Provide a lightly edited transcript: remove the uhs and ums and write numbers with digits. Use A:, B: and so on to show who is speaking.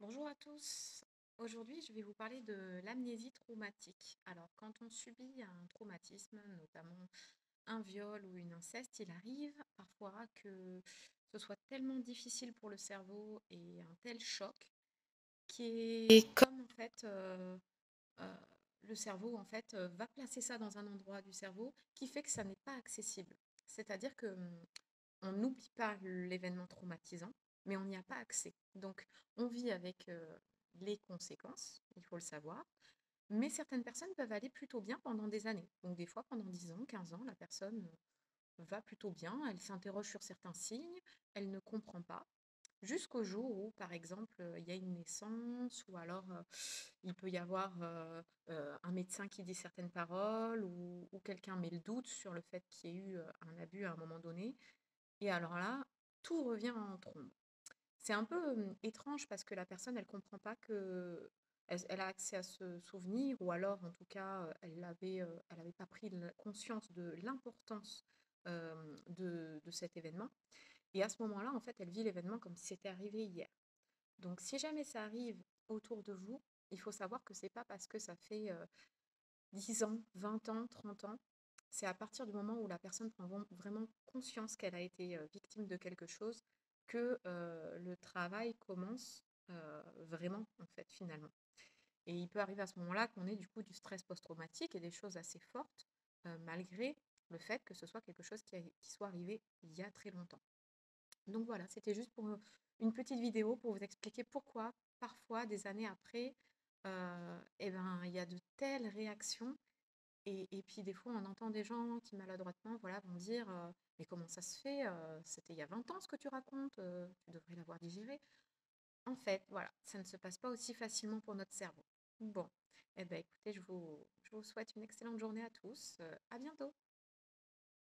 A: Bonjour à tous. Aujourd'hui, je vais vous parler de l'amnésie traumatique. Alors, quand on subit un traumatisme, notamment un viol ou une inceste, il arrive parfois que ce soit tellement difficile pour le cerveau et un tel choc qui est comme en fait euh, le cerveau en fait va placer ça dans un endroit du cerveau qui fait que ça n'est pas accessible. C'est-à-dire que on n'oublie pas l'événement traumatisant, mais on n'y a pas accès. Donc, on vit avec les conséquences, il faut le savoir, mais certaines personnes peuvent aller plutôt bien pendant des années. Donc, des fois, pendant 10 ans, 15 ans, la personne va plutôt bien, elle s'interroge sur certains signes, elle ne comprend pas, jusqu'au jour où, par exemple, il y a une naissance, ou alors il peut y avoir un médecin qui dit certaines paroles, ou quelqu'un met le doute sur le fait qu'il y ait eu un abus à un moment donné, et alors là, tout revient en trombe. C'est un peu étrange parce que la personne, elle comprend pas que elle a accès à ce souvenir, ou alors en tout cas, elle avait pas pris conscience de l'importance de cet événement. Et à ce moment-là, en fait, elle vit l'événement comme si c'était arrivé hier. Donc, si jamais ça arrive autour de vous, il faut savoir que c'est pas parce que ça fait 10 ans, 20 ans, 30 ans. C'est à partir du moment où la personne prend vraiment conscience qu'elle a été victime de quelque chose que le travail commence vraiment, en fait, finalement. Et il peut arriver à ce moment-là qu'on ait du coup du stress post-traumatique et des choses assez fortes, malgré le fait que ce soit quelque chose qui soit arrivé il y a très longtemps. Donc voilà, c'était juste pour une petite vidéo pour vous expliquer pourquoi, parfois, des années après, eh ben, il y a de telles réactions et puis des fois, on entend des gens qui maladroitement voilà, vont dire mais comment ça se fait c'était il y a 20 ans ce que tu racontes, tu devrais l'avoir digéré. En fait, voilà, ça ne se passe pas aussi facilement pour notre cerveau. Bon, eh ben, écoutez, je vous souhaite une excellente journée à tous. À bientôt.